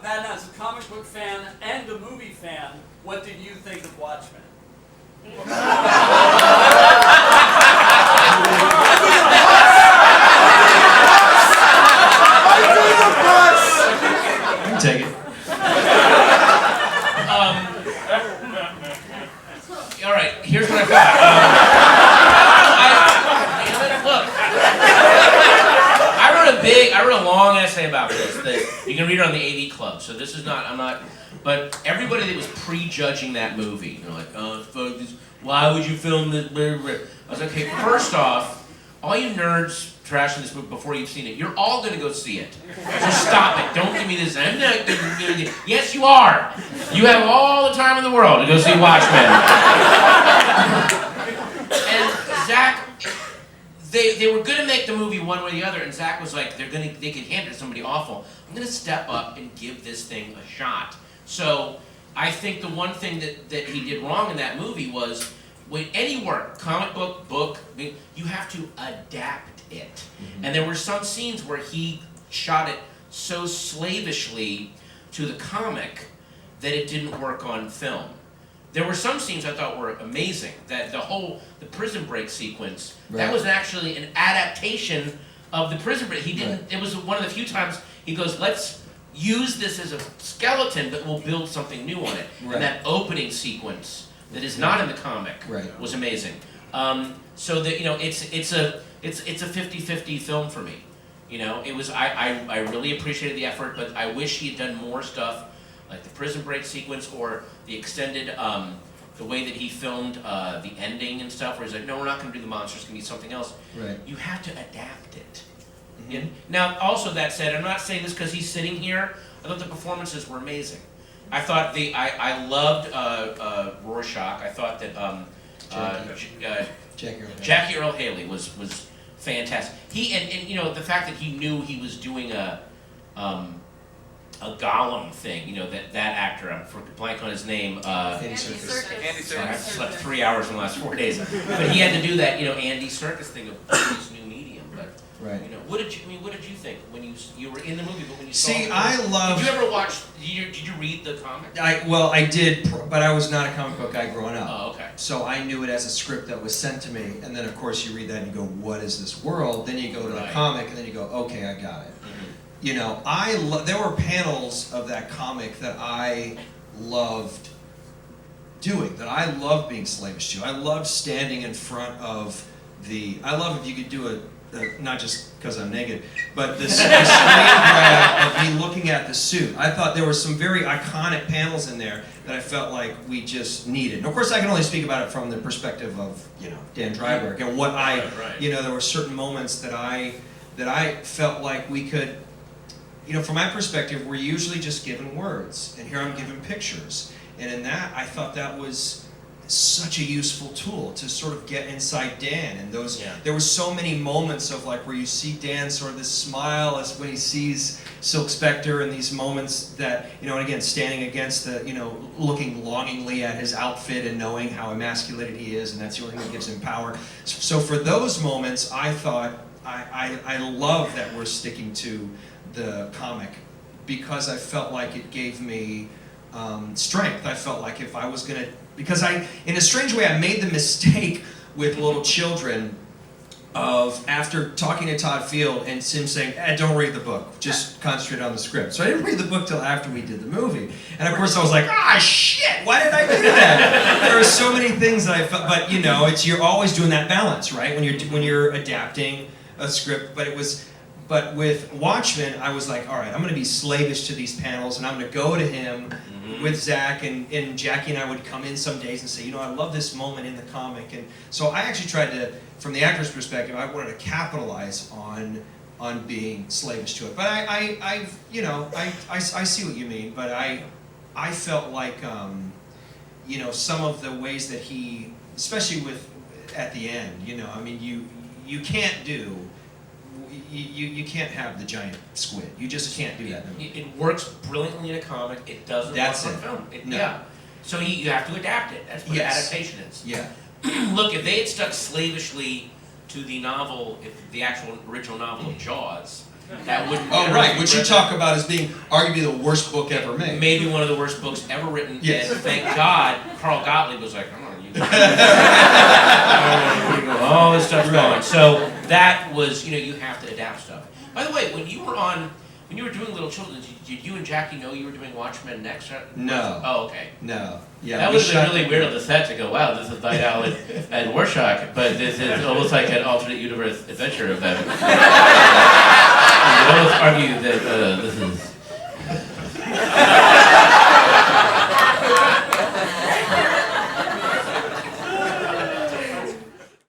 Patton, as a comic book fan and a movie fan, what did you think of Watchmen? Take it. All right, here's what I thought. I wrote a long essay about this that you can read it on the AV Club. So this is not, but everybody that was prejudging that movie, they're like, oh, why would you film this? I was like, okay, first off, all you nerds trashing this movie before you've seen it, you're all going to go see it. So stop it. Don't give me this. I'm not going to. Yes, you are. You have all the time in the world to go see Watchmen. And Zach, they were going to make the movie one way or the other, and Zach was like, they can hand it to somebody awful. I'm going to step up and give this thing a shot. So I think the one thing that he did wrong in that movie was, with any work, comic book, you have to adapt it. Mm-hmm. And there were some scenes where he shot it so slavishly to the comic that it didn't work on film. There were some scenes I thought were amazing. That the prison break sequence, right. That was actually an adaptation of the prison break. He didn't. Right. It was one of the few times he goes, let's use this as a skeleton, but we'll build something new on it. Right. And that opening sequence that is not in the comic was amazing. So that it's a 50-50 film for me. It was I really appreciated the effort, but I wish he had done more stuff like the prison break sequence or the extended the way that he filmed the ending and stuff, where he's like, no, we're not going to do the monsters, it's going to be something else. Right. You have to adapt it. Mm-hmm. Now, also that said, I'm not saying this because he's sitting here. I thought the performances were amazing. I thought I loved Rorschach. I thought that Jackie Earle Haley was fantastic. He and the fact that he knew he was doing a Gollum thing. That actor, I'm blank on his name. Andy Serkis. I've slept 3 hours in the last 4 days, but he had to do that Andy Serkis thing of this new medium. But what did you think when you were in the movie? But when you saw it? I love. Did you ever watch? Did you read the comic? I did, but I was not a comic book guy growing up. Oh, okay. So I knew it as a script that was sent to me, and then of course you read that and you go, "What is this world?" Then you go to the comic, and then you go, "Okay, I got it." Mm-hmm. There were panels of that comic that I loved doing, that I loved being slavish to. I loved standing in front of I love if you could do not just because I'm naked, but the screen grab of me looking at the suit. I thought there were some very iconic panels in there that I felt like we just needed. And of course, I can only speak about it from the perspective of Dan Dreiberg and what there were certain moments that I felt like we could. From my perspective, we're usually just given words, and here I'm given pictures. And in that, I thought that was such a useful tool to sort of get inside Dan. And there were so many moments of where you see Dan sort of this smile as when he sees Silk Spectre, and these moments that, and again, standing against looking longingly at his outfit and knowing how emasculated he is, and that's the only thing that gives him power. So for those moments, I thought, I love that we're sticking to the comic, because I felt like it gave me strength. I felt like if I was going to, because in a strange way, I made the mistake with little children of, after talking to Todd Field and him saying, don't read the book, just concentrate on the script. So I didn't read the book till after we did the movie. And of course I was like, shit, why did I do that? There are so many things that I felt, but you're always doing that balance, right? When you're adapting a script, but with Watchmen, I was like, all right, I'm going to be slavish to these panels, and I'm going to go to him with Zach, and Jackie and I would come in some days and say, I love this moment in the comic. And so I actually tried to, from the actor's perspective, I wanted to capitalize on being slavish to it. But I see what you mean, but I felt like, some of the ways that he, especially at the end, you can't do. You can't have the giant squid. You just can't do that. It works brilliantly in a comic. It doesn't work on film. Yeah. So you have to adapt it. That's what adaptation is. Yeah. Look, if they had stuck slavishly to the novel, the actual original novel of Jaws, That wouldn't. Oh, right, which you talk about as being arguably the worst book ever made. Maybe one of the worst books ever written. Yes. And thank God, Carl Gottlieb was like, I'm gonna use it. All this stuff's going. So that was, you have to adapt stuff. By the way, when you were doing Little Children, did you and Jackie know you were doing Watchmen next? No. Oh, okay. No. Yeah. That would have been really weird on the set to go, wow, this is Night Owl and Rorschach, but this is almost like an alternate universe adventure of them. You could almost argue that this is